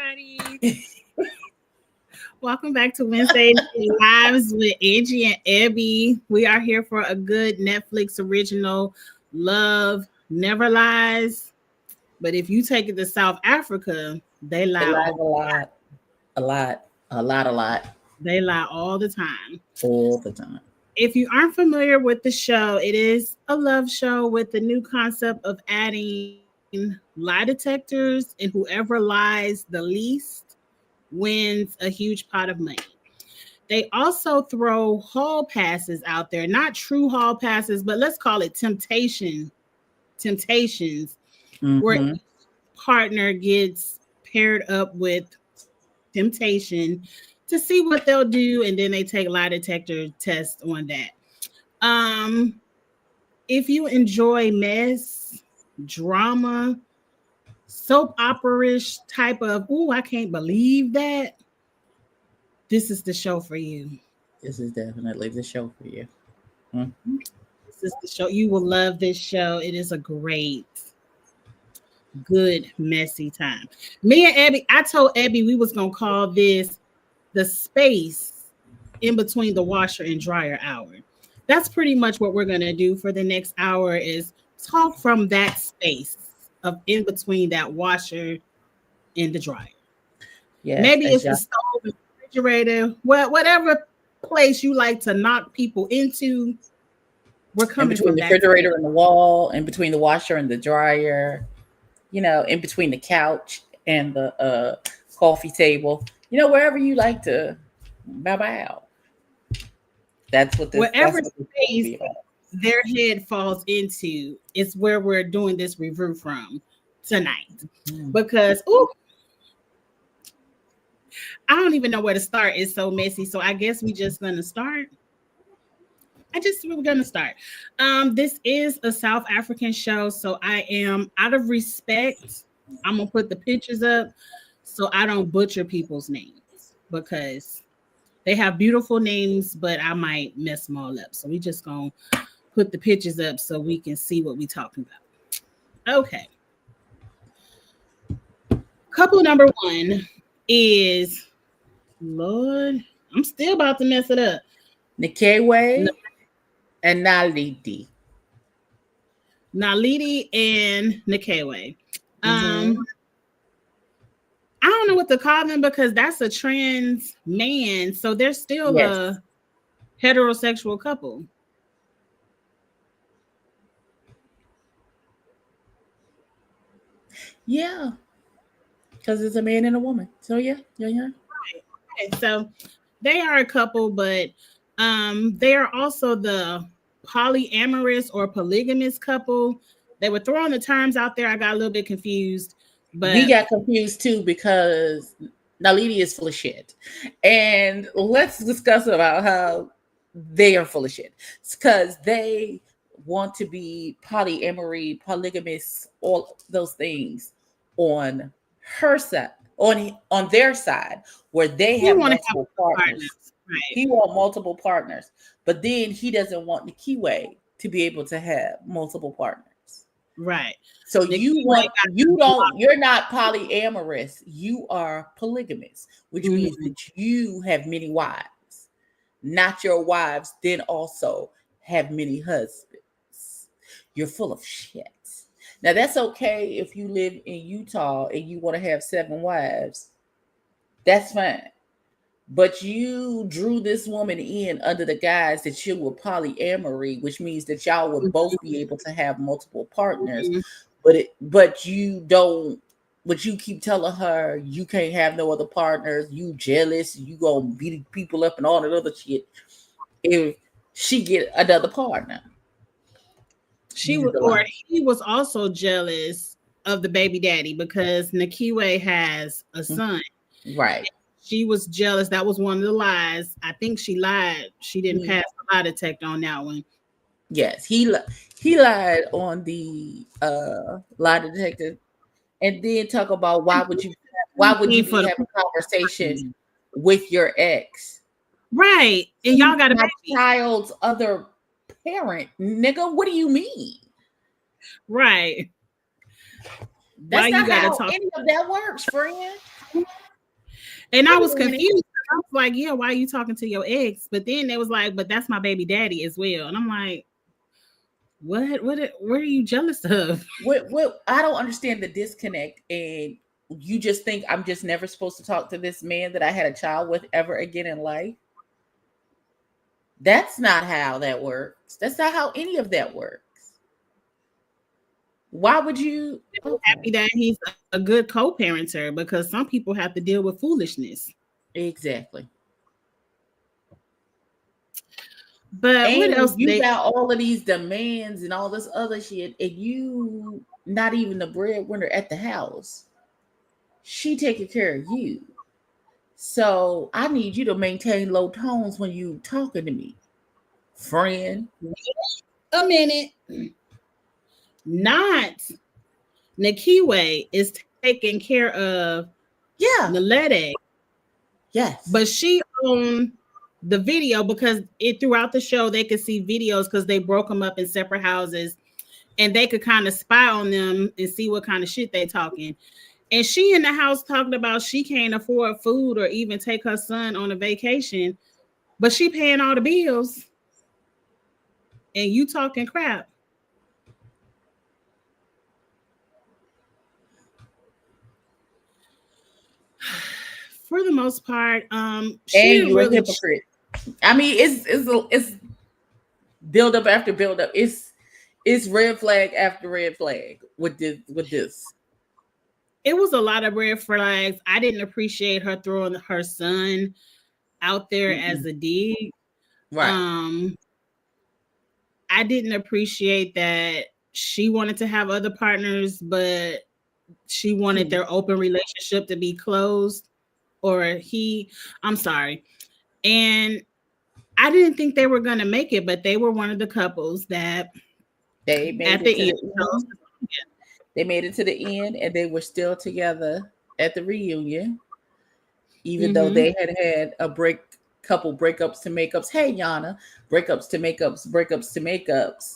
everybody. Welcome back to Wednesday Lives with Angie and Abby. We are here for a good Netflix original, Love Never Lies. But if you take it to South Africa, they They lie. lie a lot. They lie all the time. All the time. If you aren't familiar with the show, it is a love show with the new concept of adding lie detectors, and whoever lies the least wins a huge pot of money. They also throw hall passes out there, not true hall passes, but let's call it temptations, where Mm-hmm. each partner gets paired up with temptation to see what they'll do, and then they take lie detector tests on that. Um, if you enjoy mess, drama, soap opera-ish type of, ooh, I can't believe that, this is the show for you. This is definitely the show for you. Mm-hmm. This is the show. You will love this show. It is a great, good, messy time. Me and Abby, I told Abby we was gonna call this the space in between the washer and dryer hour. That's pretty much what we're gonna do for the next hour is talk from that space of in between that washer and the dryer. Yes, Maybe as it's the y'all stove, the refrigerator, whatever place you like to knock people into. We're in coming between from the that space. refrigerator and the wall, in between the washer and the dryer, in between the couch and the coffee table, wherever you like to bow out. That's Whatever what this will space be about. their head falls into is where we're doing this review from tonight. Mm. Because ooh, I don't even know where to start. It's so messy. So I guess we just gonna start. We're gonna start. This is a South African show, so I am out of respect. I'm gonna put the pictures up so I don't butcher people's names because they have beautiful names, but I might mess them all up. So we just gonna put the pictures up so we can see what we talking about. Okay. Couple number one is Lord. I'm still about to mess it up. Nikewe and Nalidi. Nalidi and Nikewe. Mm-hmm. I don't know what to call them because that's a trans man, so they're still Yes. a heterosexual couple. Yeah, because it's a man and a woman. So yeah. Okay, so they are a couple, but they are also the polyamorous or polygamous couple. They were throwing the terms out there. I got a little bit confused, We but got confused too because Nalidi is full of shit. And let's discuss about how they are full of shit. Because they want to be polyamory, polygamous, all those things on her side, on their side, where they he have want to have multiple partners, partners. right? He want multiple partners, but then he doesn't want Nikiwe to be able to have multiple partners. Right. So Nikki Wade got you're not polyamorous, you are polygamous, which means Mhm. that you have many wives, not your wives then also have many husbands. You're full of shit. Now that's okay if you live in Utah and you want to have 7 wives. That's fine. But you drew this woman in under the guise that you were polyamory, which means that y'all would both be able to have multiple partners. Mhm. But you don't. But you keep telling her you can't have no other partners. You jealous. You gonna beat people up and all that other shit. If she get another partner, She this is was, a or lie. he was also jealous of the baby daddy because Nikiwe has a son. Right. She was jealous. That was one of the lies. I think she lied. She didn't He, pass the lie detector on that one. yes, he lied on the lie detector, and then talk about why would you For be the having conversation with your ex? right, and He's y'all got a my baby, child's other parent, nigga. What do you mean? right? Why That's you not got to how talk? any of that works, friend. And I was confused. I was like, yeah, why are you talking to your ex? But then they was like, but that's my baby daddy as well. And I'm like, what are you jealous of? What I don't understand the disconnect, and you just think I'm just never supposed to talk to this man that I had a child with ever again in life. That's not how that works. That's not how any of that works. Why would you? I'm happy that he's a good co-parenter because some people have to deal with foolishness. Exactly. But And what else? you got all of these demands and all this other shit, and you not even the breadwinner at the house. She taking care of you. So I need you to maintain low tones when you talking to me, friend. A minute. Not Nikiwe is taking care of Nalede. Yes. But she owned the video because throughout the show they could see videos because they broke them up in separate houses and they could kind of spy on them and see what kind of shit they talking. And she in the house talking about she can't afford food or even take her son on a vacation, but she paying all the bills and you talking crap. For the most part, she and you're really a hypocrite. I mean, it's build up after build up. It's red flag after red flag with this. It was a lot of red flags. I didn't appreciate her throwing her son out there as a dig. Right. I didn't appreciate that she wanted to have other partners, but she wanted their open relationship to be closed. I'm sorry. And I didn't think they were going to make it, but they were one of the couples that they made at the end. They made it to the end and they were still together at the reunion, even though they had a couple breakups to makeups. Hey, Yana, breakups to makeups.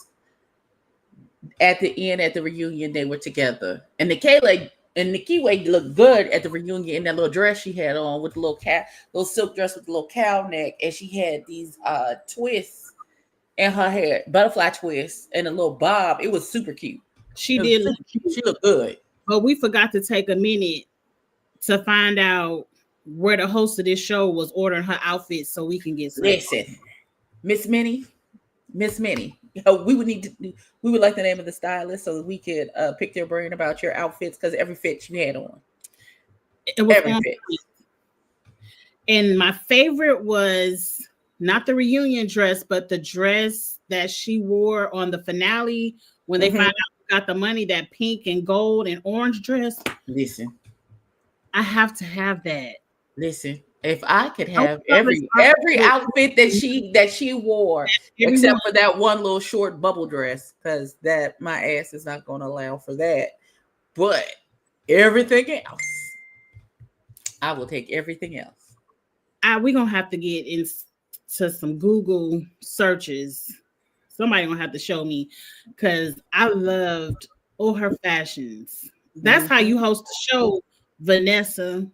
At the end, at the reunion, they were together. And Nikiwe looked good at the reunion in that little dress she had on with the little silk dress with the little cow neck. And she had these twists in her hair, butterfly twists and a little bob. It was super cute. She did look cute. She looked good. But we forgot to take a minute to find out where the host of this show was ordering her outfits so we can get some. Listen, Miss Minnie, we would like the name of the stylist so that we could pick your brain about your outfits because every fit you had on. It was every fit. And my favorite was not the reunion dress, but the dress that she wore on the finale when they found out who got the money, that pink and gold and orange dress. Listen, I have to have that. Listen, if I could have every outfit that she wore, except for that one little short bubble dress, because that my ass is not going to allow for that. But everything else, I will take everything else. We're gonna have to get into some Google searches. Somebody gonna have to show me because I loved all her fashions. That's how you host the show, Vanessa.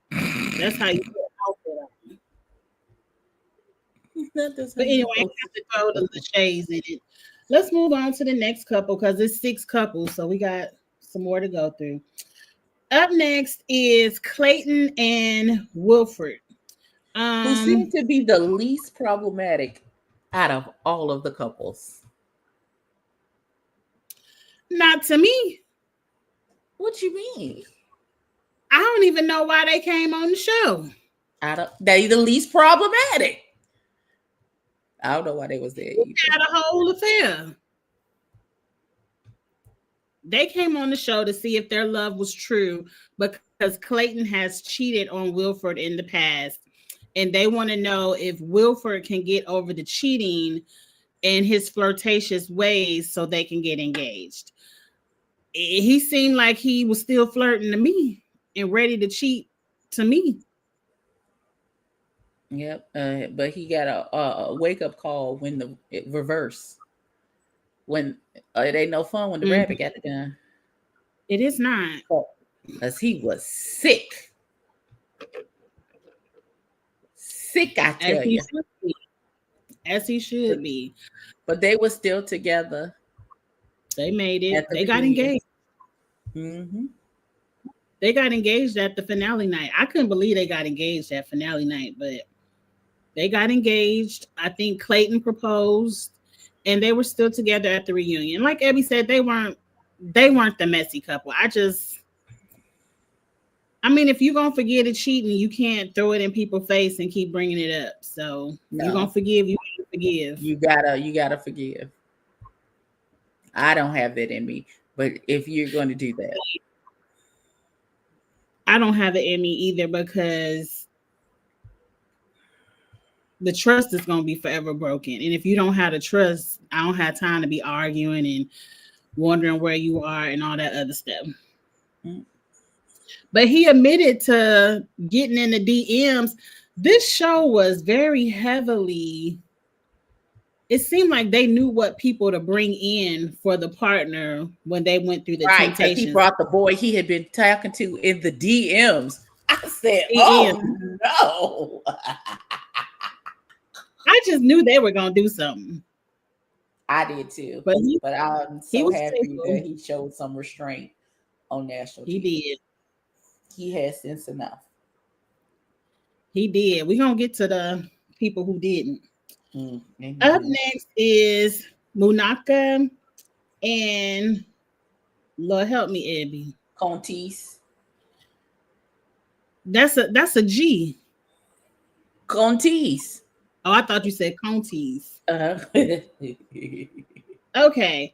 That's how you put an outfit on. But anyway, I have to throw the shades in it. Let's move on to the next couple because it's 6 couples, so we got some more to go through. Up next is Clayton and Wilford, who seem to be the least problematic out of all of the couples. Not to me. What you mean? I don't even know why they came on the show. They the least problematic. I don't know why they was there. They had a whole affair. They came on the show to see if their love was true because Clayton has cheated on Wilford in the past. And they want to know if Wilford can get over the cheating and his flirtatious ways so they can get engaged. He seemed like he was still flirting to me and ready to cheat to me. Yep. But he got a wake-up call when it reversed. When it ain't no fun when the rabbit got the gun. It is not. because he was sick. Sick, I As tell he you. should be. As he should be. But they were still together They made it. at the They got reunion. engaged. Mm-hmm. They got engaged at the finale night. I couldn't believe they got engaged at finale night, but they got engaged. I think Clayton proposed, and they were still together at the reunion. Like Abby said, they weren't the messy couple. I mean, if you're gonna forget a cheating, you can't throw it in people's face and keep bringing it up. So you're gonna No, forgive, you gotta forgive. you gotta forgive. I don't have that in me, but if you're going to do that, I don't have it in me either because the trust is gonna be forever broken. And if you don't have the trust, I don't have time to be arguing and wondering where you are and all that other stuff. Mm. But he admitted to getting in the DMs. This show was very heavily. It seemed like they knew what people to bring in for the partner when they went through the right? Because he temptations. brought the boy he had been talking to in the DMs. I said, DMs. "Oh no!" I just knew they were gonna do something. I did too, But I'm he so was happy faithful. that he showed some restraint on national He TV. did. He had sense enough. He did. We're gonna get to the people who didn't. Mm-hmm. Up next is Munaka and Lord help me, Abby. Contis. That's a G. Contis. Oh, I thought you said Contis. Uh-huh. Okay.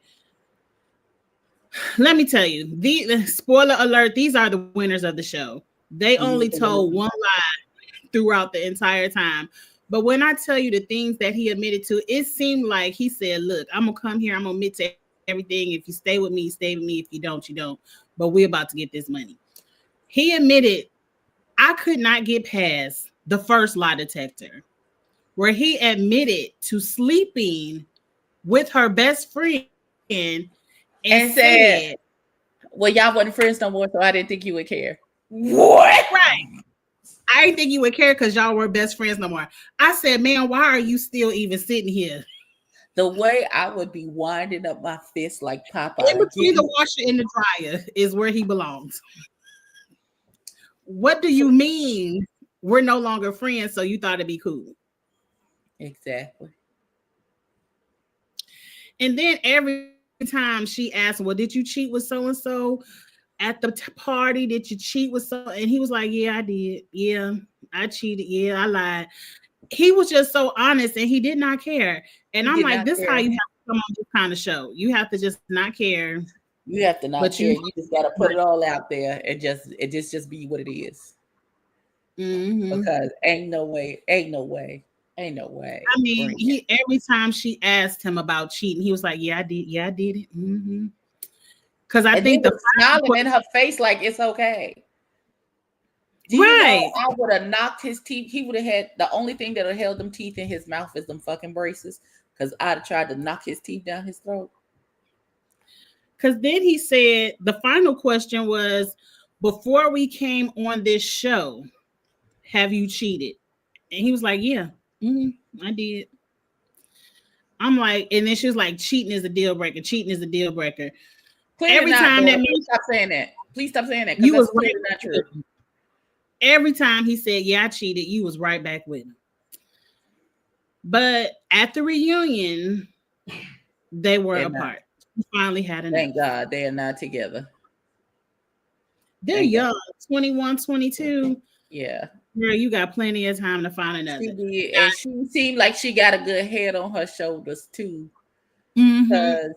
Let me tell you, the spoiler alert, these are the winners of the show. They only told one lie throughout the entire time. But when I tell you the things that he admitted to, it seemed like he said, look, I'm gonna come here, I'm gonna admit to everything. If you stay with me, stay with me. If you don't, you don't. But we're about to get this money. He admitted, I could not get past the first lie detector, where he admitted to sleeping with her best friend and said, well, y'all wasn't friends no more, so I didn't think you would care. What? Right. I didn't think you would care because y'all were best friends no more. I said, man, why are you still even sitting here? The way I would be winding up my fist like Popeye. In between the washer and the dryer is where he belongs. What do you mean we're no longer friends, so you thought it'd be cool? Exactly. And then every time she asked, well, did you cheat with so-and-so at the party? Did you cheat with so? And he was like, yeah, I did. Yeah, I cheated. Yeah, I lied. He was just so honest and he did not care. And I'm like, this is how you have to come on this kind of show. You have to just not care. You have to not care. You just got to put it all out there and just be what it is. Mm-hmm. Because ain't no way. I mean, every time she asked him about cheating, he was like, yeah, I did. Yeah, I did it. Mm-hmm. Because I think the smiling in her face like it's okay. Right. I would have knocked his teeth. He would have had the only thing that would have held them teeth in his mouth is them fucking braces. Because I'd have tried to knock his teeth down his throat. Because then he said the final question was, before we came on this show, have you cheated? And he was like, yeah, I did. I'm like, and then she was like, cheating is a deal breaker. Cheating is a deal breaker. Every time that please stop saying that. Please stop saying that. You was right. Not true. Every time he said, yeah, I cheated, you was right back with him. But at the reunion, they were apart. We finally had enough. Thank God they are not together. They're young, 21, 22. Yeah. Girl, you got plenty of time to find another. She did, and she seemed like she got a good head on her shoulders too. Because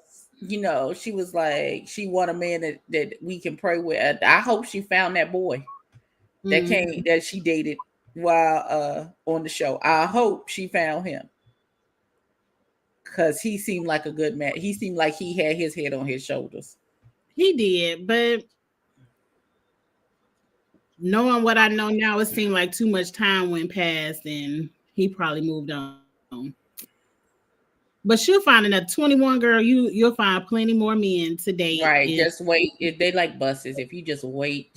she was like, she want a man that we can pray with. I hope she found that boy that she dated while on the show. I hope she found him. Because he seemed like a good man. He seemed like he had his head on his shoulders. He did, but knowing what I know now, it seemed like too much time went past and he probably moved on. But she'll find another 21 girl. You'll find plenty more men to date. Right. Just wait. If they like buses, if you just wait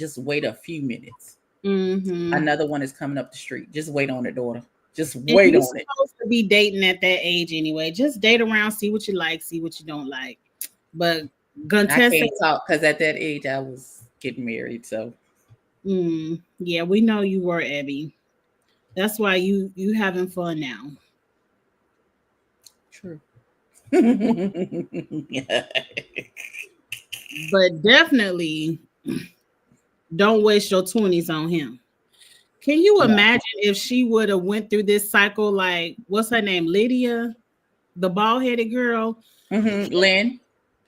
a few minutes. Mm-hmm. Another one is coming up the street. Just wait on it, daughter. Just And wait you're on it. supposed to be dating at that age anyway. Just date around, see what you like, see what you don't like. But I can't talk because at that age I was getting married. So yeah, we know you were, Abby. That's why you having fun now. true. But definitely don't waste your 20s on him. Can you imagine if she would have went through this cycle like what's her name? Lydia, the bald-headed girl. Lynn.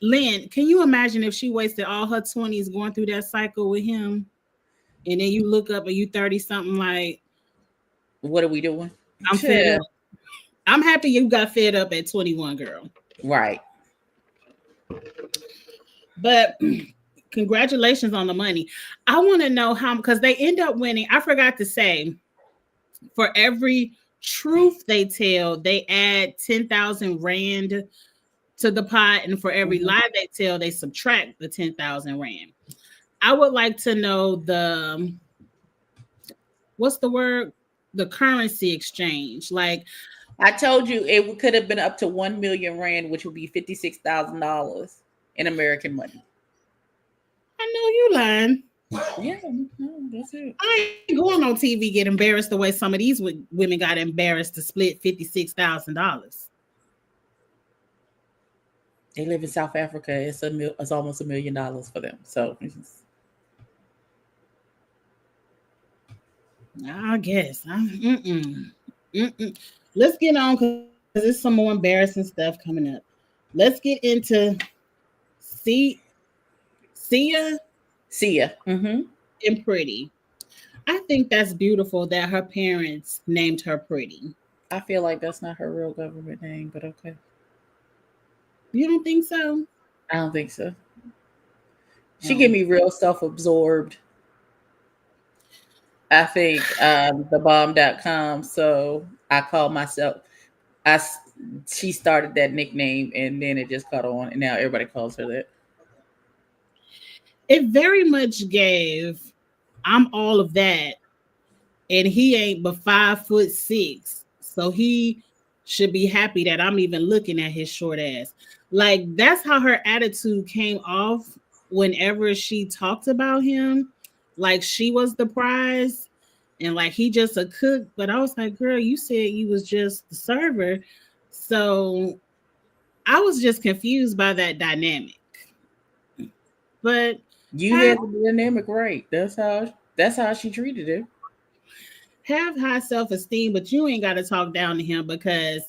Lynn, can you imagine if she wasted all her 20s going through that cycle with him? And then you look up and you 30 something like, what are we doing? I'm fed up. I'm happy you got fed up at 21, girl. Right. But congratulations on the money. I want to know how, because they end up winning. I forgot to say, for every truth they tell, they add 10,000 Rand to the pot. And for every lie they tell, they subtract the 10,000 Rand. I would like to know what's the word? The currency exchange. Like, I told you it could have been up to 1 million Rand, which would be $56,000 in American money. I know you lying. Yeah, no, that's it. I ain't going on TV get embarrassed the way some of these women got embarrassed to split $56,000. They live in South Africa. It's almost $1 million for them. So I guess. Let's get on because there's some more embarrassing stuff coming up. Let's get into Sia. And Pretty. I think that's beautiful that her parents named her Pretty. I feel like that's not her real government name, but okay. You don't think so? I don't think so. She give me real self-absorbed. I think thebomb.com. So I call myself. She started that nickname and then it just caught on, and now everybody calls her that. It very much gave I'm all of that, and he ain't but 5'6", so he should be happy that I'm even looking at his short ass. Like that's how her attitude came off whenever she talked about him, like she was the prize and like he just a cook. But I was like, girl, you said you was just the server. So I was just confused by that dynamic. But you had the dynamic right. That's how she treated him. Have high self-esteem, but you ain't got to talk down to him because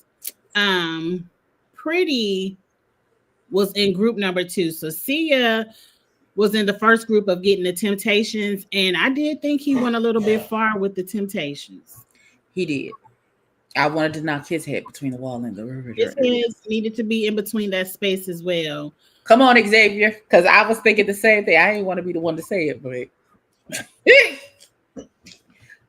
Pretty was in group number 2. So Sia was in the first group of getting the Temptations, and I did think he went a little bit far with the Temptations. He did. I wanted to knock his head between the wall and the refrigerator. His head needed to be in between that space as well. Come on, Xavier, because I was thinking the same thing. I didn't want to be the one to say it, but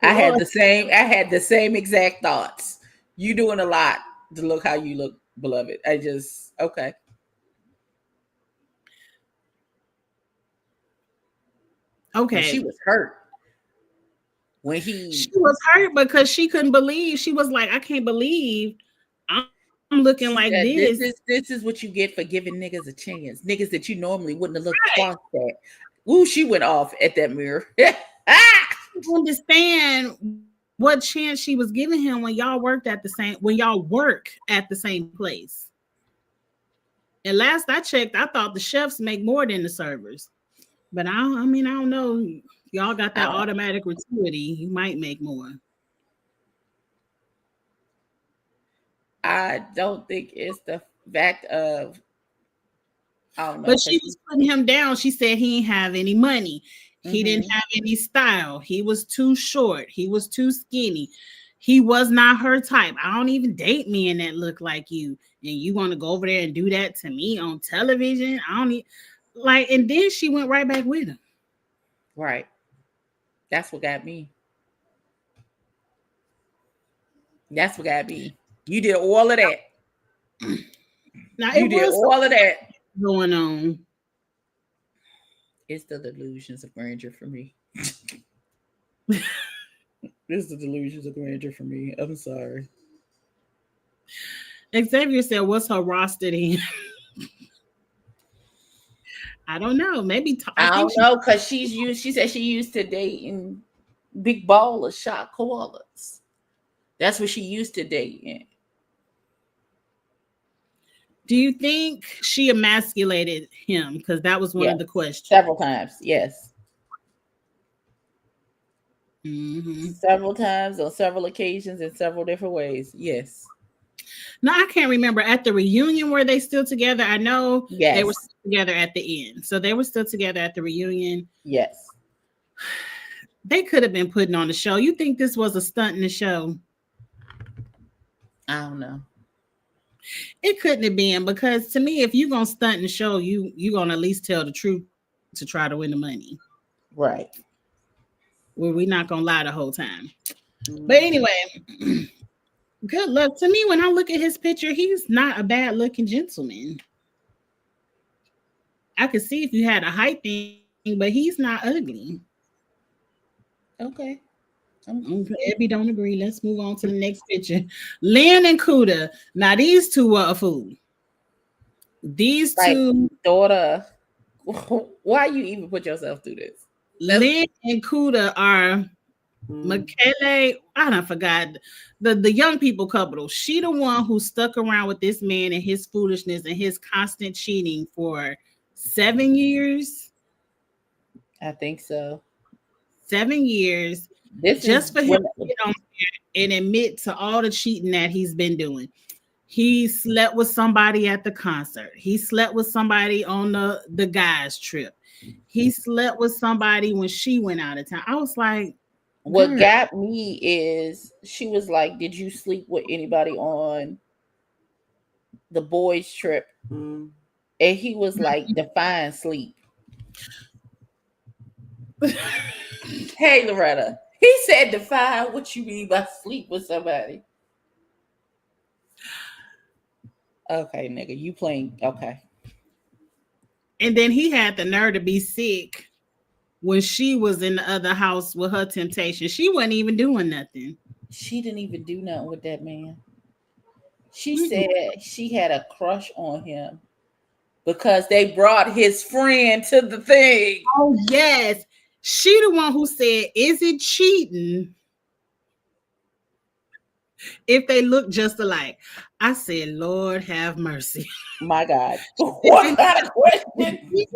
I had the same exact thoughts. You doing a lot to look how you look, beloved. Okay. Okay. And she was hurt. She was hurt because she couldn't believe. She was like, I can't believe I'm looking like this. This is what you get for giving niggas a chance. Niggas that you normally wouldn't have looked past at. Ooh, she went off at that mirror. Understand what chance she was giving him when y'all work at the same place. And last I checked, I thought the chefs make more than the servers. But I don't know. Y'all got that automatic gratuity. You might make more. I don't think it's the fact of, I don't know. But she was putting him down. She said he didn't have any money. He didn't have any style. He was too short. He was too skinny. He was not her type. I don't even date men that look like you. And you want to go over there and do that to me on television? I don't need and then she went right back with him. Right. That's what got me. You did all of that. Now You it did was all of that. going on. It's the delusions of grandeur for me. It's the delusions of grandeur for me. I'm sorry. Xavier said, "What's her roster then?" I don't know. Maybe I I think don't she. know because she said she used to dating big ball of shot koalas. That's what she used to dating. Do you think she emasculated him? Because that was one Yes. of the questions. Several times. Yes. Mm-hmm. Several times on several occasions in several different ways. Yes. No, I can't remember. At the reunion, were they still together? I know they were Yes. still together at the end. So they were still together at the reunion. Yes. They could have been putting on the show. You think this was a stunt in the show? I don't know. It couldn't have been, because to me, if you're gonna stunt in the show, you're gonna at least tell the truth to try to win the money. Right. Well, we're not gonna lie the whole time. But anyway, good luck. To me, when I look at his picture, he's not a bad looking gentleman. I could see if you had a height thing, but he's not ugly. Okay. Okay, Ebby don't agree. Let's move on to the next picture. Lynn and Kuda. Now these two were a fool. These Like, two, daughter, why you even put yourself through this? Lynn and Kuda, are Michele. I don't forgot the young people couple. She the one who stuck around with this man and his foolishness and his constant cheating for 7 years. I think so. 7 years, This just is for him when to get on there and admit to all the cheating that he's been doing. He slept with somebody at the concert. He slept with somebody on the guys trip. He slept with somebody when she went out of town. I was like, what girl. got me is she was like, "Did you sleep with anybody on the boys' trip?" And he was like, "Define sleep." Hey, Loretta. He said, "Define what you mean by sleep with somebody." Okay, nigga, you playing okay. And then he had the nerve to be sick when she was in the other house with her temptation. She wasn't even doing nothing. She didn't even do nothing with that man. She said she had a crush on him because they brought his friend to the thing. Oh, yes. She the one who said, is it cheating if they look just alike? I said, Lord have mercy. My God. What kind of question? Is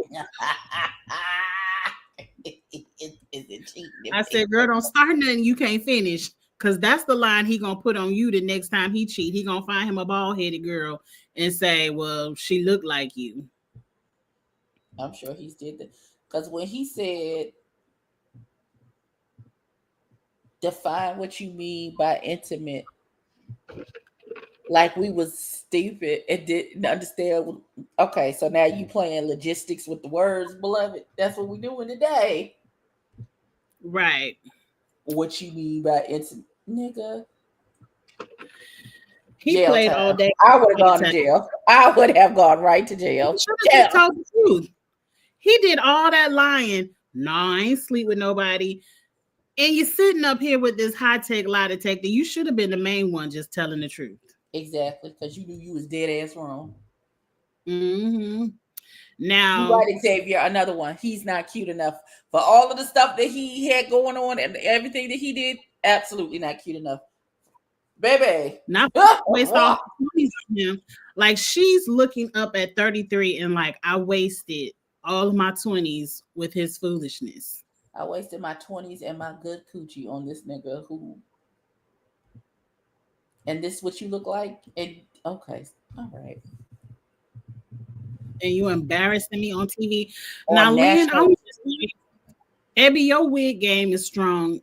it cheating? I said, girl, don't start nothing you can't finish. Because that's the line he gonna put on you the next time he cheat. He gonna find him a bald-headed girl and say, well, she looked like you. I'm sure he did that. Because when he said, define what you mean by intimate, like we was stupid and didn't understand. Okay, so now you playing logistics with the words, beloved. That's what we're doing today. Right. What you mean by intimate, nigga? He Jail played time. all day. I would have gone to jail. I would have gone right to jail. He should have just told the truth. He did all that lying. No, I ain't sleep with nobody. And you're sitting up here with this high-tech lie detector. You should have been the main one just telling the truth. Exactly, because you knew you was dead ass wrong. Mm-hmm. Now, you right, Xavier, another one. He's not cute enough for all of the stuff that he had going on and everything that he did. Absolutely not cute enough, baby. Not waste all him. Like, she's looking up at 33 and like, I wasted all of my 20s with his foolishness. I wasted my 20s and my good coochie on this nigga who. And this is what you look like? And okay, all right. And you embarrassing me on TV. On now, Lynn, national- Abby, your wig game is strong.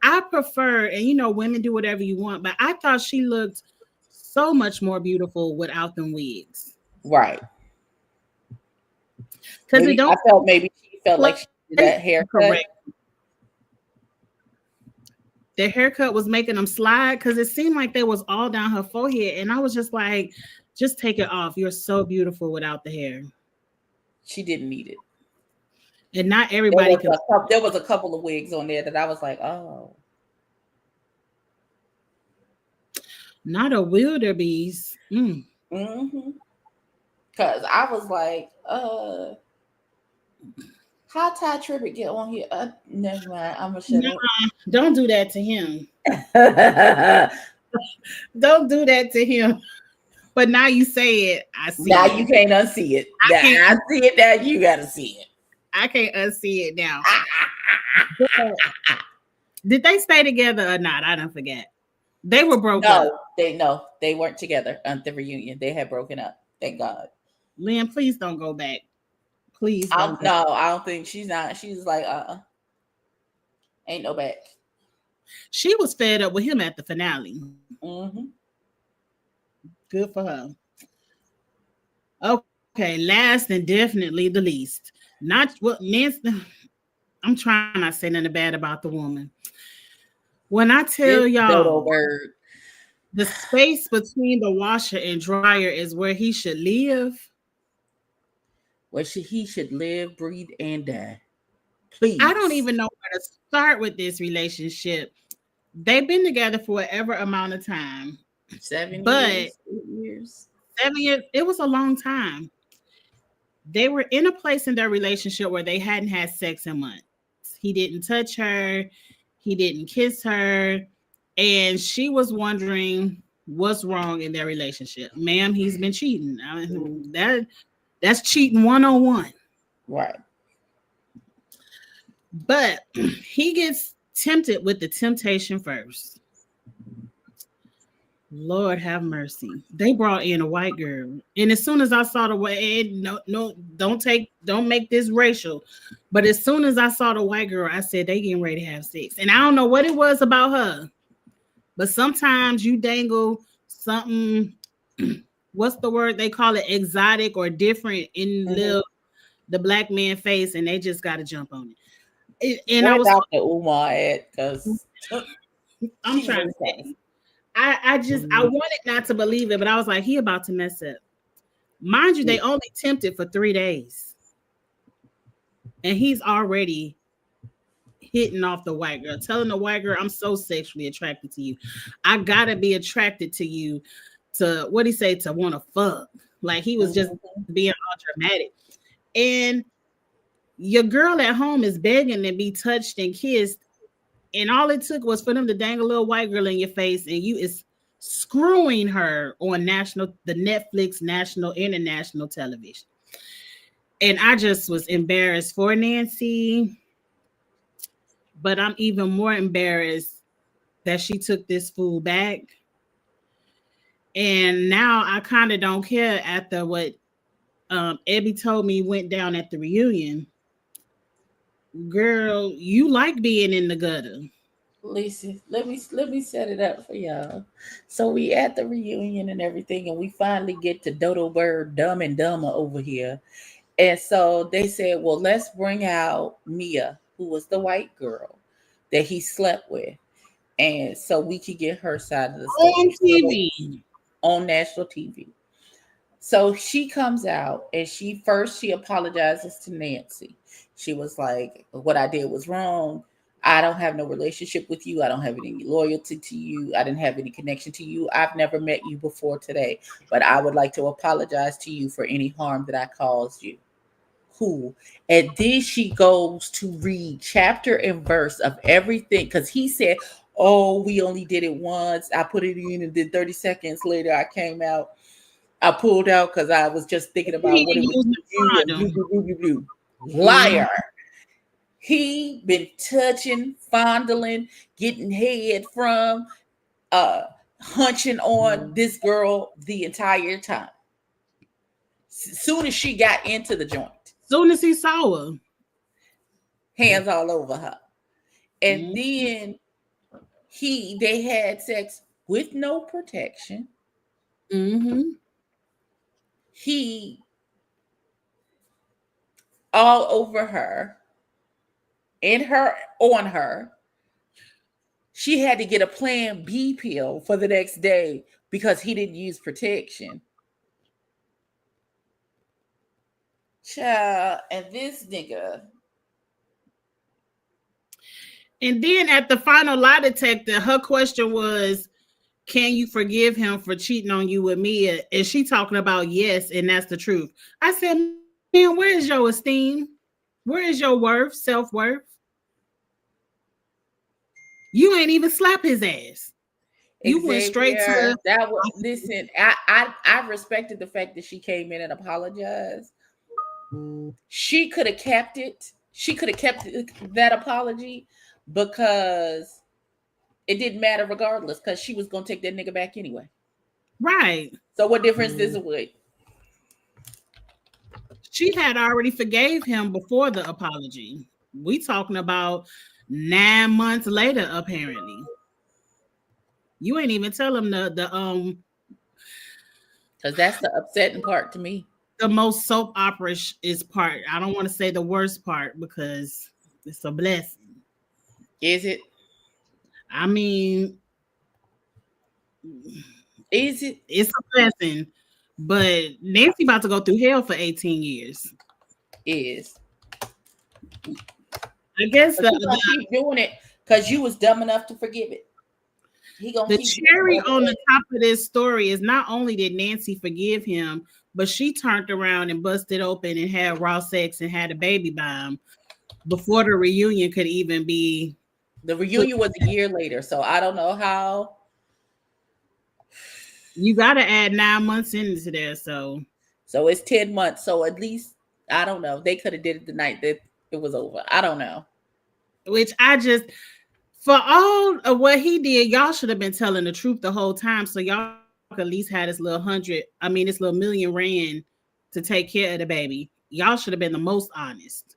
I prefer, and you know, women do whatever you want, but I thought she looked so much more beautiful without them wigs. Right. Because it don't. I felt maybe she felt like she did that haircut. Correct. The haircut was making them slide because it seemed like they was all down her forehead, and I was just like, Just take it off. You're so beautiful without the hair. She didn't need it. And not everybody can. There was a couple of wigs on there that I was like, oh. Not a wildebeest. Mm-hmm. Because I was like, how Ty Tribbett get on here? Never mind. I'm going to shut up. Don't do that to him. Don't do that to him. But now you say it. I see now it. You can't unsee it. I see it now. You got to see it. I can't unsee it now. Did they stay together or not? I don't forget. They were broken up. They weren't together at the reunion. They had broken up. Thank God. Lynn, please don't go back. Please don't. No, I don't think she's not. She's like, ain't no back. She was fed up with him at the finale. Mm-hmm. Good for her. Okay, last and definitely the least. Not what Nancy. I'm trying not to say nothing bad about the woman. When I tell y'all the space between the washer and dryer is where he should live. Where he should live, breathe, and die. Please. I don't even know where to start with this relationship. They've been together for whatever amount of time. 7 years. 7 years. It was a long time. They were in a place in their relationship where they hadn't had sex in months. He didn't touch her. He didn't kiss her. And she was wondering what's wrong in their relationship. Ma'am, he's been cheating. That's cheating 101. Right. But he gets tempted with the temptation first. Lord have mercy. They brought in a white girl. And as soon as I saw the way, don't make this racial. But as soon as I saw the white girl, I said they getting ready to have sex. And I don't know what it was about her. But sometimes you dangle something, what's the word they call it, exotic or different in the black man face, and they just got to jump on it. And where Dr. Umar at? Because I'm trying to say, I wanted not to believe it, but I was like, he about to mess up. Mind you, they only tempted for 3 days, and he's already hitting off the white girl, telling the white girl, I'm so sexually attracted to you. I gotta be attracted to you to, what he say, to want to fuck. Like he was just being all dramatic. And your girl at home is begging to be touched and kissed. And all it took was for them to dangle a little white girl in your face, and you is screwing her on the Netflix national, international television. And I just was embarrassed for Nancy. But I'm even more embarrassed that she took this fool back. And now I kind of don't care after what Ebby told me went down at the reunion. Girl, you like being in the gutter. Lisa, let me set it up for y'all. So we at the reunion and everything, and we finally get to Dodo Bird, Dumb and Dumber over here. And so they said, well, let's bring out Mia, who was the white girl that he slept with. And so we could get her side of the story. On TV. On national TV. So she comes out and she apologizes to Nancy. She was like, what I did was wrong. I don't have no relationship with you. I don't have any loyalty to you. I didn't have any connection to you. I've never met you before today, but I would like to apologize to you for any harm that I caused you. Cool. And then she goes to read chapter and verse of everything, because he said, oh, we only did it once. I put it in and then 30 seconds later I came out. I pulled out because I was just thinking about what it was. Liar. He been touching, fondling, getting head from, hunching on this girl the entire time. Soon as she got into the joint. Soon as he saw her. Hands all over her. And then they had sex with no protection. He all over her, on her. She had to get a Plan B pill for the next day because he didn't use protection. Child, and this nigga. And then at the final lie detector, her question was, can you forgive him for cheating on you with Mia? And she talking about yes, and that's the truth. I said, man, where is your esteem? Where is your worth, self-worth? You ain't even slap his ass. You went straight to that. Was listen. I respected the fact that she came in and apologized. She could have kept it. She could have kept that apology because it didn't matter regardless. Because she was gonna take that nigga back anyway. Right. So what difference does it make? She had already forgave him before the apology. We talking about 9 months later, apparently. You ain't even tell him the because that's the upsetting part to me. The most soap opera is part. I don't want to say the worst part because it's a blessing. Is it? I mean, is it? It's a blessing, but Nancy about to go through hell for 18 years. Is. I guess keep doing it because you was dumb enough to forgive it. The cherry on the top of this story is not only did Nancy forgive him, but she turned around and busted open and had raw sex and had a baby by him before the reunion could even be. The reunion was a year later, so I don't know how. You got to add 9 months into there, so it's 10 months. So at least I don't know. They could have did it the night that it was over. I don't know. Which I just. For all of what he did, y'all should have been telling the truth the whole time. So y'all at least had this little this little million rand to take care of the baby. Y'all should have been the most honest.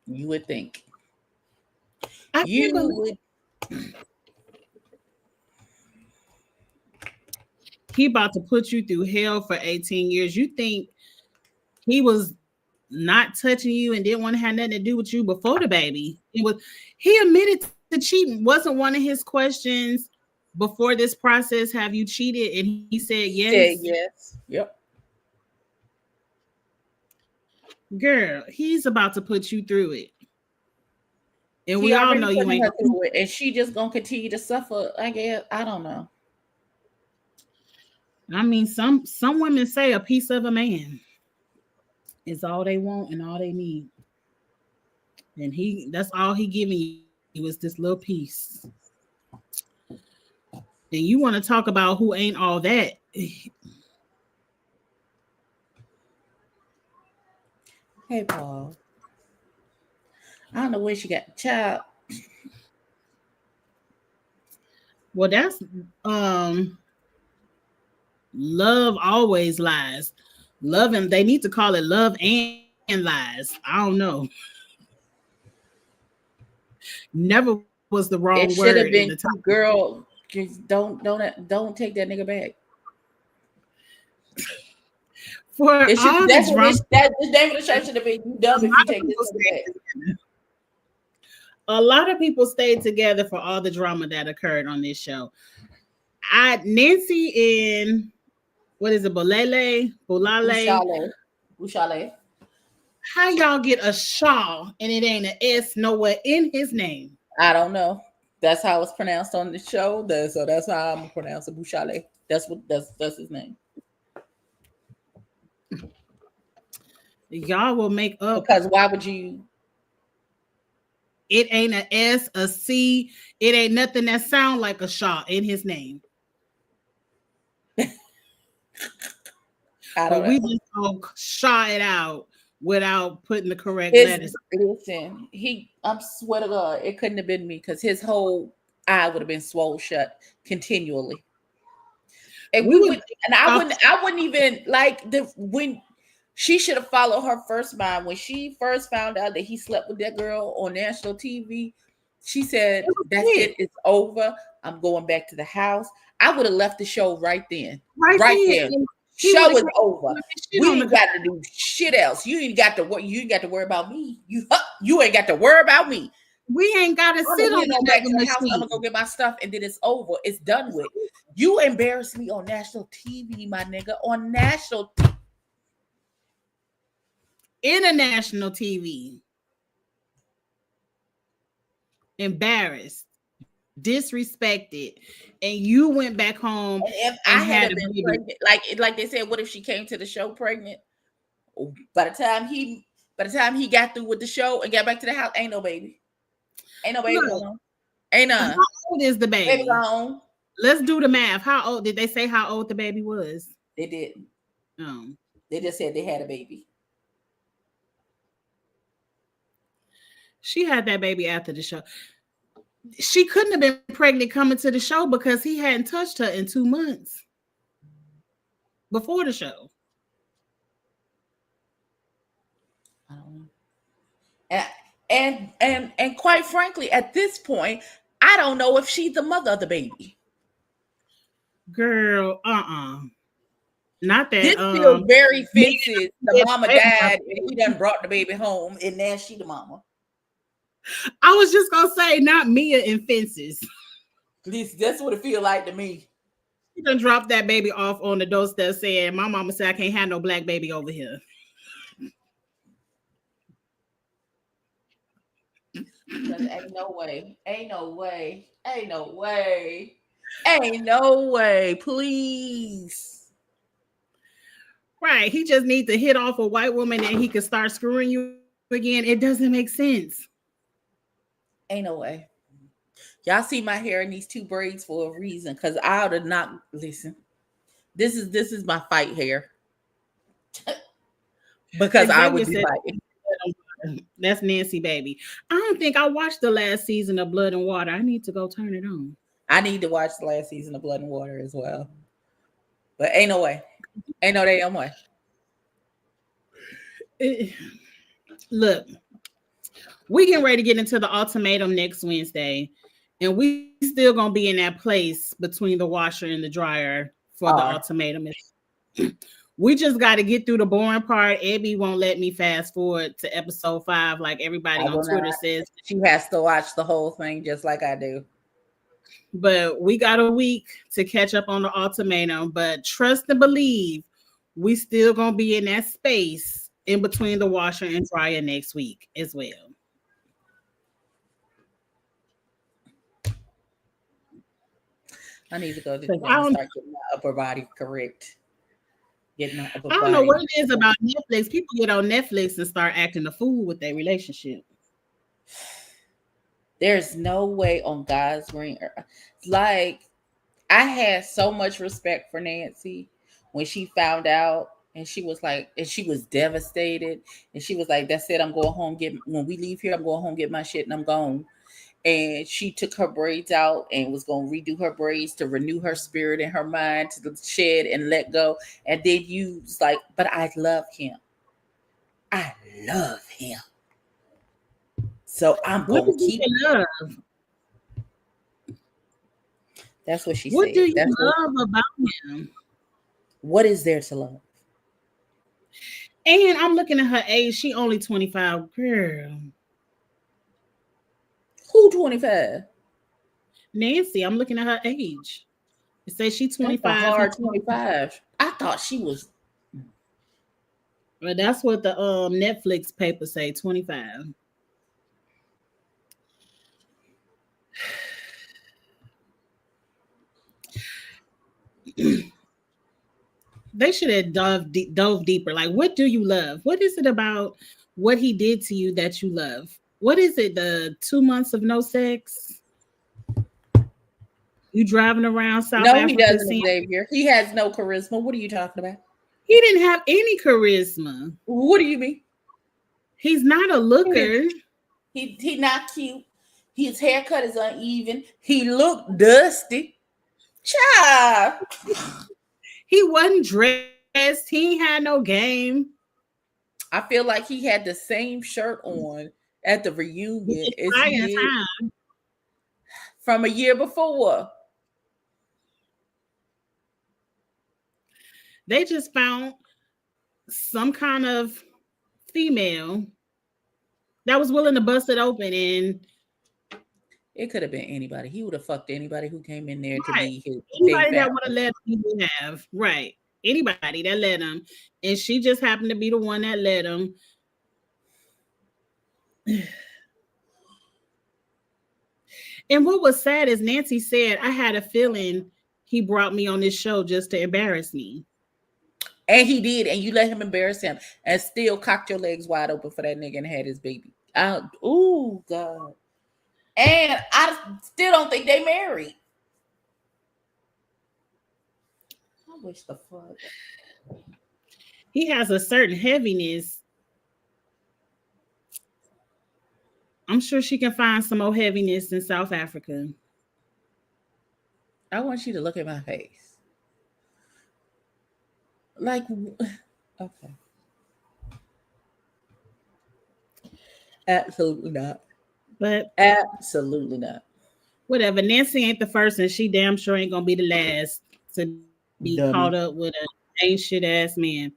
You would think. He about to put you through hell for 18 years. You think he was not touching you and didn't want to have nothing to do with you before the baby? He admitted to cheating. Wasn't one of his questions before this process, have you cheated? And he said yes. Yes. Yep. Girl, he's about to put you through it. And we all know you ain't through it. And she just gonna continue to suffer. I guess. I don't know. I mean, some women say a piece of a man is all they want and all they need. And that's all he giving you. It was this little piece. And you want to talk about who ain't all that. Hey, Paul. I don't know where she got the child. Well, that's love always lies. Love him. They need to call it love and lies. I don't know. Never was the wrong it word. Should have been girl. Just don't take that nigga back. For it should, all that's the drama, that the name of the show should have been you dumb if you take this nigga back. A lot of people stayed together for all the drama that occurred on this show. Nancy and what is it, Bulale? How y'all get a Shaw and it ain't an S nowhere in his name? I don't know. That's how it's pronounced on the show. So that's how I'm gonna pronounce it. Bouchale. That's his name. Y'all will make up. Because why would you? It ain't an S, a C. It ain't nothing that sound like a Shaw in his name. We just gonna Shaw it out without putting the correct letters. Listen, I swear to God, it couldn't have been me because his whole eye would have been swollen shut continually. And I wouldn't even like when she should have followed her first mind. When she first found out that he slept with that girl on national TV, she said, "That's it. It's over. I'm going back to the house." I would have left the show right then. Right there. Show is over. We ain't got to do shit else. You ain't got to worry. You ain't got to worry about me. You ain't got to worry about me. We ain't got to sit on the house. I'm gonna go get my stuff, and then it's over. It's done with. You embarrassed me on national TV, my nigga. On national. international TV, embarrassed, disrespected, and you went back home And if and I had had a been baby. pregnant, like they said, what if she came to the show pregnant? By the time he got through with the show and got back to the house, ain't no baby. Ain't no baby Look, on. Ain't none. how old is the Baby baby? gone. Let's do the math. How old did they say how old the baby was? They didn't. Um, They just said they had a baby. she had that baby after the show. She couldn't have been pregnant coming to the show because he hadn't touched her in 2 months before the show. I don't know. And quite frankly, at this point, I don't know if she's the mother of the baby. Girl, not that. This feels very Fences. The mama died and he done brought the baby home, and now she the mama. I was just gonna say, not Mia and Fences. At least that's what it feel like to me. She done dropped that baby off on the doorstep saying, my mama said I can't have no black baby over here. Ain't no way. Ain't no way. Ain't no way. Ain't no way. Please. Right. He just needs to hit off a white woman and he can start screwing you again. It doesn't make sense. Ain't no way. Y'all see my hair in these 2 braids for a reason, because I ought to not listen. This is my fight hair. Because I would be fighting. That's Nancy, baby. I don't think I watched the last season of Blood and Water. I need to go turn it on. I need to watch the last season of Blood and Water as well. But ain't no way. Ain't no damn way. Look, we getting ready to get into the ultimatum next Wednesday, and we still gonna be in that place between the washer and the dryer for the ultimatum. We just got to get through the boring part. Abby won't let me fast forward to episode 5 like everybody on Twitter says. She has to watch the whole thing just like I do. But we got a week to catch up on the ultimatum. But trust and believe, we still going to be in that space in between the washer and dryer next week as well. I need to go to the start getting my upper body correct. I don't know what it is about Netflix. People get on Netflix and start acting a fool with their relationship. There's no way on God's green earth. Like, I had so much respect for Nancy when she found out, and she was like, and she was devastated, and she was like, that's it, I'm going home, when we leave here, I'm going home, get my shit, and I'm gone. And she took her braids out and was going to redo her braids to renew her spirit and her mind, to shed and let go. And then you was like, but I love him. I love him. So I'm going to keep love. That's what she said. What do you love about him? What is there to love? And I'm looking at her age. She only 25. Girl. Who 25? Nancy. I'm looking at her age. It says she's 25. Hard 25. I thought she was. Well, that's what the Netflix paper say, 25. They should have dove deeper. Like, what do you love? What is it about what he did to you that you love? What is it? The 2 months of no sex? You driving around South Africa? No, he doesn't, Xavier. He has no charisma. What are you talking about? He didn't have any charisma. What do you mean? He's not a looker. He not cute. His haircut is uneven. He looked dusty. Child. He wasn't dressed. He had no game. I feel like he had the same shirt on at the reunion as he did from a year before. They just found some kind of female that was willing to bust it open, and it could have been anybody. He would have fucked anybody who came in there to be his. Anybody that would have let him, he would have. Right. Anybody that let him. And she just happened to be the one that let him. And what was sad is Nancy said, I had a feeling he brought me on this show just to embarrass me. And he did, and you let him embarrass him and still cocked your legs wide open for that nigga and had his baby. Oh, God. And I still don't think they married. I wish the fuck. He has a certain heaviness. I'm sure she can find some more heaviness in South Africa. I want you to look at my face. Like, okay. Absolutely not. But absolutely not. Whatever. Nancy ain't the first, and she damn sure ain't gonna be the last to be caught up with an ain't shit ass man.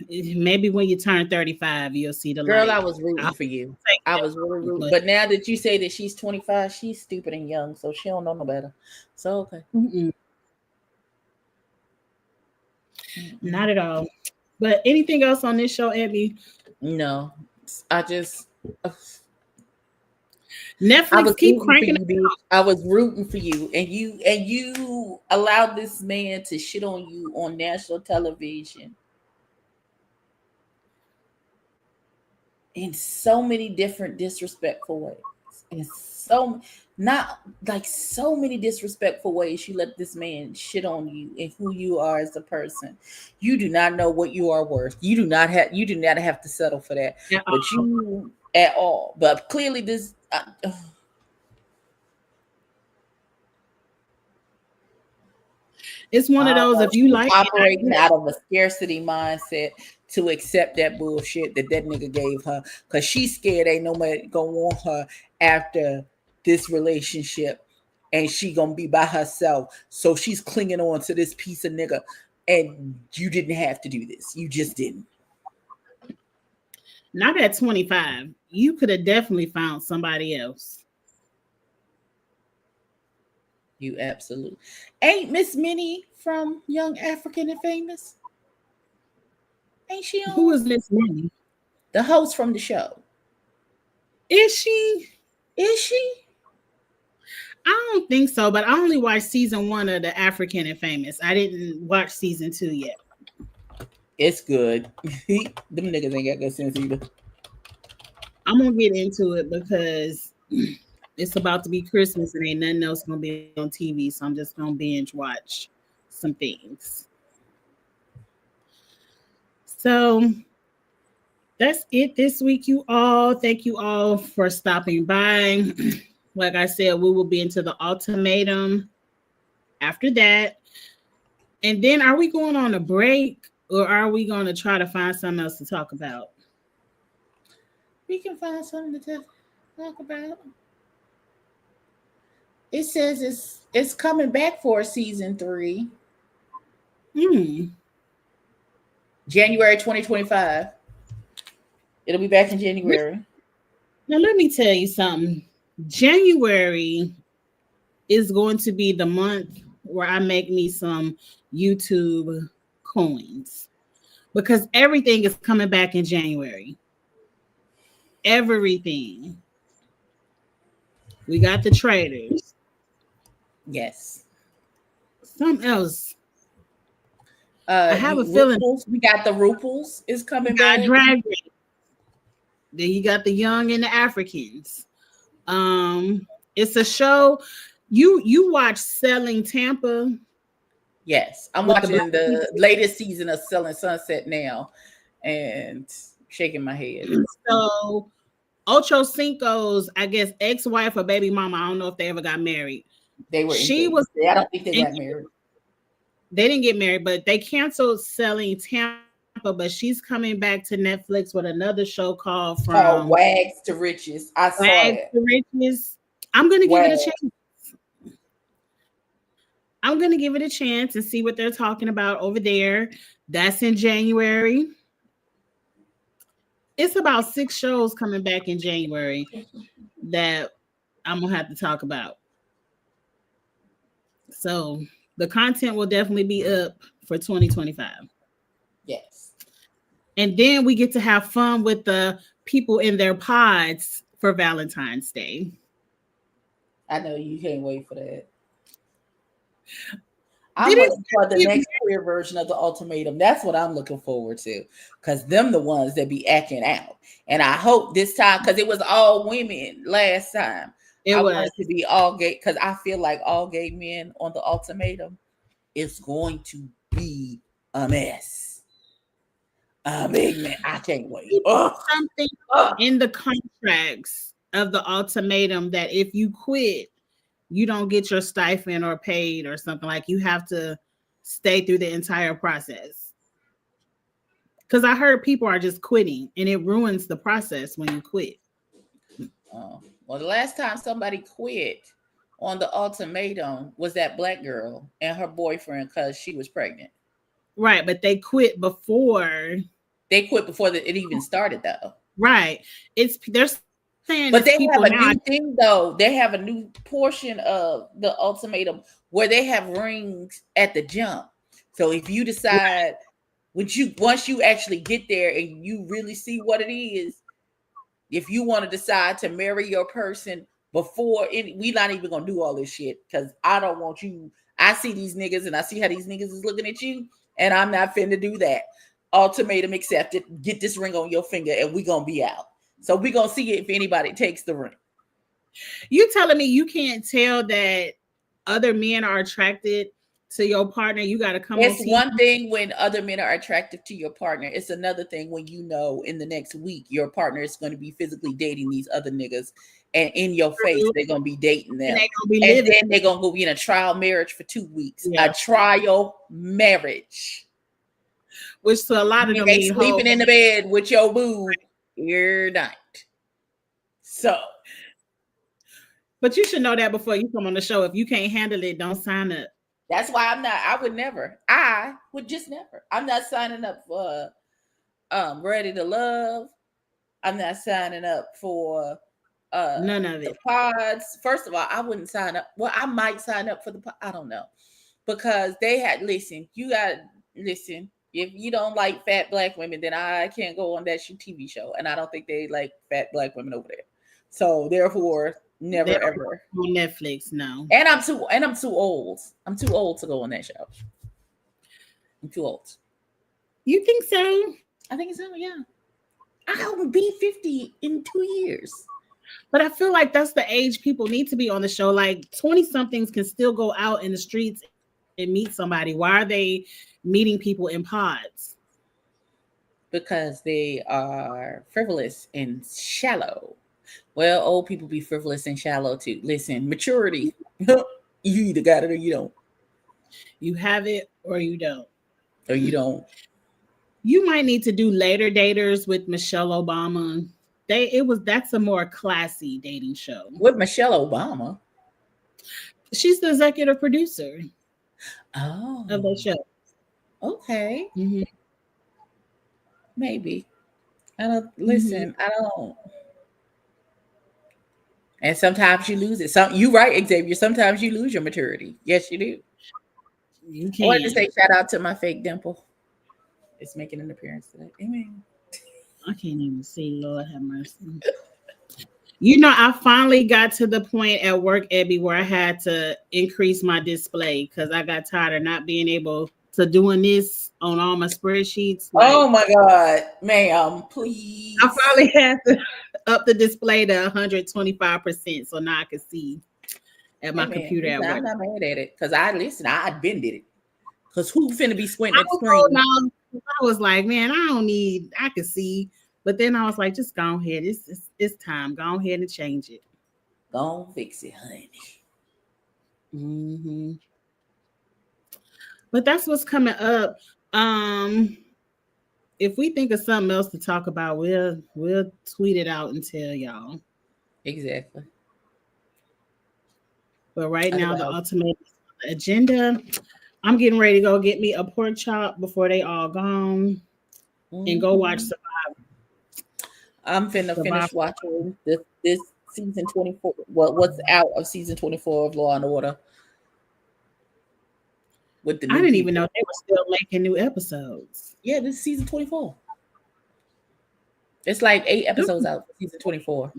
Maybe when you turn 35, you'll see the girl. light. I was rooting for you. I was really rooting. But now that you say that she's 25, she's stupid and young, so she don't know no better. So okay. Not at all. But anything else on this show, Abby? No. I just Netflix keep cranking you, I was rooting for you, and you allowed this man to shit on you on national television in so many different disrespectful ways. And so many disrespectful ways you let this man shit on you and who you are as a person. You do not know what you are worth. You do not have to settle for that. But you at all. But clearly this it's one of those, if you like operating out of a scarcity mindset to accept that bullshit that nigga gave her, because she's scared ain't nobody gonna want her after this relationship, and she gonna be by herself, so she's clinging on to this piece of nigga. And you didn't have to do this. You just didn't. Not at 25. You could have definitely found somebody else. You absolutely ain't Miss Minnie from Young African and Famous. Ain't she on? Who is Miss Minnie? The host from the show. Is she? Is she? I don't think so, but I only watched season 1 of the African and Famous. I didn't watch season 2 yet. It's good. Them niggas ain't got good sense either. I'm gonna get into it because it's about to be Christmas and ain't nothing else gonna be on TV, so I'm just gonna binge watch some things. So that's it this week, you all. Thank you all for stopping by. Like I said, we will be into the ultimatum after that. And then are we going on a break, or are we going to try to find something else to talk about? We can find something to talk about. It says it's coming back for season 3. January 2025. It'll be back in January. Now let me tell you something. January is going to be the month where I make me some YouTube coins, because everything is coming back in January. Everything. We got the traders. Yes. Something else. I have a feeling we got the Ruples is coming back. Drag Race. Then you got the Young and the Africans. It's a show. You watch Selling Tampa? Yes, I'm watching the latest season of Selling Sunset now, and shaking my head. So Ocho Cinco's, I guess, ex-wife or baby mama, I don't know if they ever got married. They were. I don't think they got married. They didn't get married, but they canceled Selling Tampa. But she's coming back to Netflix with another show called Wags to Riches. I saw it. To Riches. I'm gonna give it a chance. I'm gonna give it a chance and see what they're talking about over there. That's in January. It's about 6 shows coming back in January that I'm gonna have to talk about. So the content will definitely be up for 2025. Yes. And then we get to have fun with the people in their pods for Valentine's Day. I know you can't wait for that. I'm waiting for the next queer version of the ultimatum. That's what I'm looking forward to, because them the ones that be acting out. And I hope this time, because it was all women last time. I want it to be all gay, because I feel like all gay men on the ultimatum is going to be a mess. A big man. I can't wait. Something in the contracts of the ultimatum that if you quit, you don't get your stipend or paid or something. Like you have to stay through the entire process. Because I heard people are just quitting and it ruins the process when you quit. Well, the last time somebody quit on the ultimatum was that black girl and her boyfriend because she was pregnant. Right, but they quit before. They quit before it even started, though. Right. They're saying, but they have a new thing though. They have a new portion of the ultimatum where they have rings at the jump. So if you decide once you actually get there and you really see what it is, if you want to decide to marry your person before we not even gonna do all this shit, because I don't want you. I see these niggas and I see how these niggas is looking at you, and I'm not finna do that. Ultimatum accepted. Get this ring on your finger, and we gonna be out. So we're going to see if anybody takes the ring. You telling me you can't tell that other men are attracted to your partner? You got to come It's one thing when other men are attracted to your partner. It's another thing when you know in the next week your partner is going to be physically dating these other niggas. And in your face, they're going to be dating them. And then they're going to go be in a trial marriage for 2 weeks. Yeah. A trial marriage. Which to a lot of them they sleeping in the bed with your boo. You're not. So, but you should know that before you come on the show. If you can't handle it, don't sign up. That's why I'm not. I would just never. I'm not signing up for Ready to Love. I'm not signing up for none of the pods. First of all, I wouldn't sign up. Well, I might sign up for the pod. I don't know, because they had you got to listen. If you don't like fat black women, then I can't go on that TV show. And I don't think they like fat black women over there. So therefore, never ever on Netflix. No. And I'm too old. I'm too old to go on that show. I'm too old. You think so? I think so, yeah. I'll be 50 in 2 years. But I feel like that's the age people need to be on the show. Like 20-somethings can still go out in the streets and meet somebody. Why are they meeting people in pods? Because they are frivolous and shallow. Well, old people be frivolous and shallow too. Listen, maturity. You either got it or you don't. You have it or you don't. Or you don't. You might need to do Later Daters with Michelle Obama. That's a more classy dating show. With Michelle Obama? She's the executive producer. Oh. Of the show. Okay. Mm-hmm. Maybe. I don't listen. Mm-hmm. I don't. And sometimes you lose it. You right, Xavier. Sometimes you lose your maturity. Yes, you do. You can. I wanted to say shout out to my fake dimple. It's making an appearance today. Amen. I can't even see. Lord have mercy. You know, I finally got to the point at work, Abby, where I had to increase my display because I got tired of not being able to doing this on all my spreadsheets. Like, oh my God, ma'am, please. I finally had to up the display to 125%, so now I can see at my computer at work. I'm not mad at it because I'd been did it. Because who finna be squinting at the screen? I was like, man, I can see. But then I was like, just go ahead. It's time. Go ahead and change it. Go on, fix it, honey. Mm-hmm. But that's what's coming up. If we think of something else to talk about, we'll tweet it out and tell y'all. Exactly. But right now, the ultimate agenda, I'm getting ready to go get me a pork chop before they all gone and go watch Survivor. I'm finna finish watching this season 24. What's out of season 24 of Law and Order? I didn't even know they were still making new episodes. Yeah, this is season 24. It's like 8 episodes out for season 24.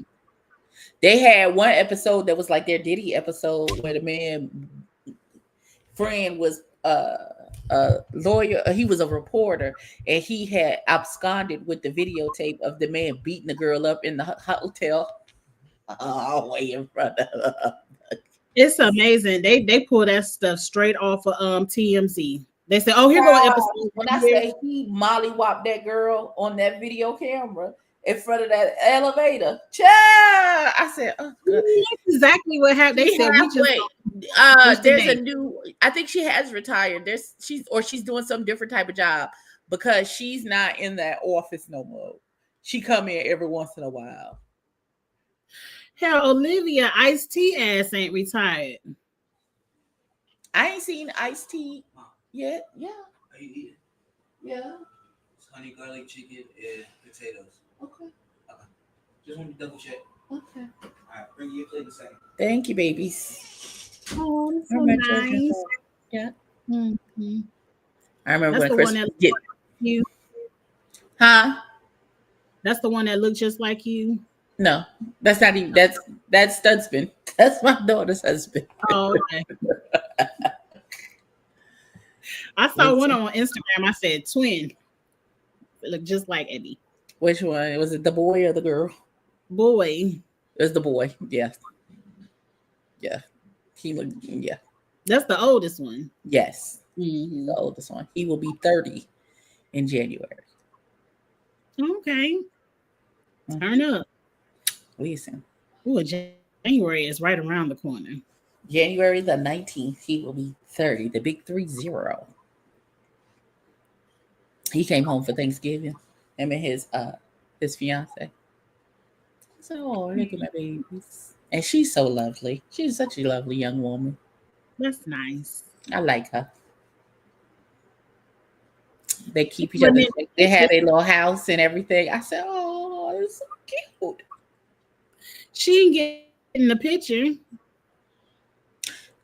They had one episode that was like their Diddy episode where the man friend was a lawyer. He was a reporter, and he had absconded with the videotape of the man beating the girl up in the hotel. Way in front of her. It's amazing. They pull that stuff straight off of TMZ. They say, "Oh, here go an episode." When I say he mollywopped that girl on that video camera in front of that elevator, child, I said, "Oh, good." That's exactly what happened. They said, "We just there's a new. I think she has retired. She's doing some different type of job because she's not in that office no more. She come in every once in a while." Hell, Olivia Ice-T ass ain't retired. I ain't seen Ice-T yet. Yeah. Are you eating? Yeah. It's honey garlic chicken and potatoes. Okay. Just want to double check. Okay. All right, bring your plate in a second. Thank you, babies. Oh, that's so nice. Yeah. Mm-hmm. I remember that's when the Chris one that looked like you. Huh? That's the one that looked just like you. No, that's not even. That's Studsman. That's my daughter's husband. Oh, okay. I saw one on Instagram. I said twin. It looked just like Eddie. Which one? Was it the boy or the girl? Boy. It was the boy. Yeah. Yeah. He looked. Yeah. That's the oldest one. Yes. Mm-hmm. The oldest one. He will be 30 in January. Okay. Turn up. Listen. Ooh, January is right around the corner. January the 19th, he will be 30. The big 30. He came home for Thanksgiving. Him and his fiance. So, oh, look at my babies. And she's so lovely. She's such a lovely young woman. That's nice. I like her. They keep each other. They had a little house and everything. I said, oh, it's so cute. She didn't get in the picture.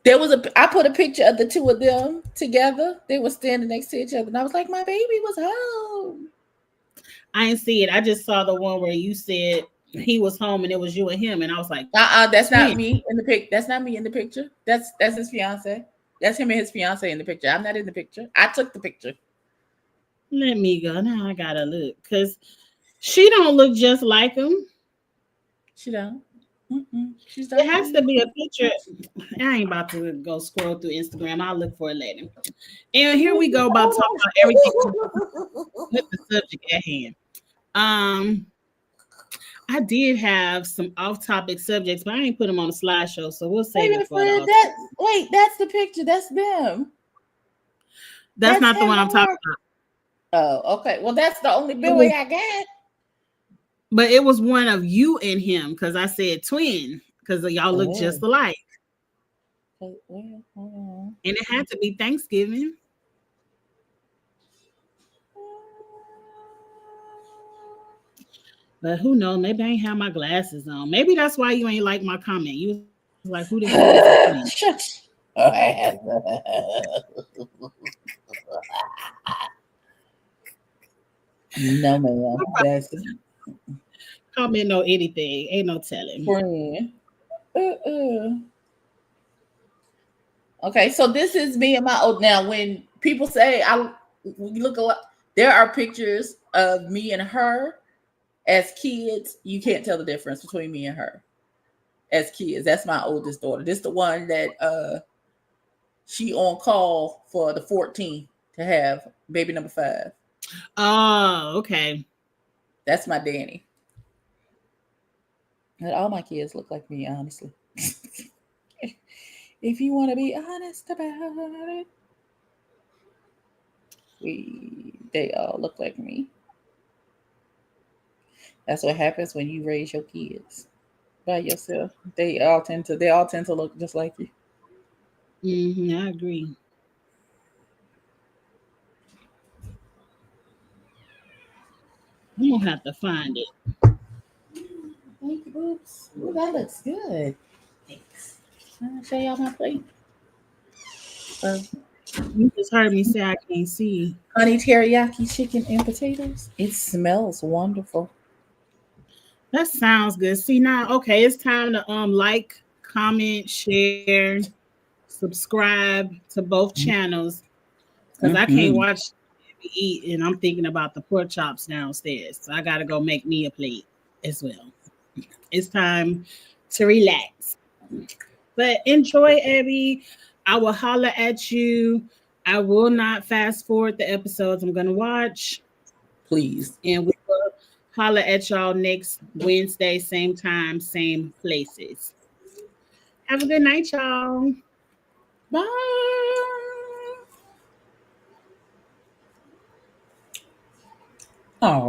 I put a picture of the two of them together. They were standing next to each other. And I was like, my baby was home. I didn't see it. I just saw the one where you said he was home and it was you and him. And I was like, that's not me in the pic. That's not me in the picture. That's his fiance. That's him and his fiance in the picture. I'm not in the picture. I took the picture. Let me go. Now I gotta look. Because she don't look just like him. She don't. It has to be a picture. I ain't about to go scroll through Instagram. I'll look for it later. And here we go about talking about everything with the subject at hand. I did have some off-topic subjects, but I ain't put them on the slideshow, so we'll save it for wait, that's the picture. That's them. That's not the one I'm talking about. Oh, okay. Well, that's the only Billy I got. But it was one of you and him because I said twin because y'all look just alike. And it had to be Thanksgiving. But who knows? Maybe I ain't have my glasses on. Maybe that's why you ain't like my comment. You was like, who the hell is this? No, man. That's comment no anything. Ain't no telling. Okay, so this is me and my old. Now, when people say we look a lot, there are pictures of me and her as kids. You can't tell the difference between me and her as kids. That's my oldest daughter. This is the one that she on call for the 14th to have baby number 5. Oh, okay. That's my Danny. And all my kids look like me, honestly. If you want to be honest about it, they all look like me. That's what happens when you raise your kids by yourself. They all tend to look just like you. I agree. I'm gonna have to find it. Thank you, boobs. Oh, that looks good. Thanks. I'll show y'all my plate. You just heard me say I can't see. Honey teriyaki chicken and potatoes. It smells wonderful. That sounds good. See now, okay, it's time to like, comment, share, subscribe to both channels because I can't Mhm. watch Abby eat and I'm thinking about the pork chops downstairs. So I gotta go make me a plate as well. It's time to relax. But enjoy, Abby. I will holler at you. I will not fast forward the episodes I'm gonna watch. Please. And we will holler at y'all next Wednesday, same time, same places. Have a good night, y'all. Bye. Oh.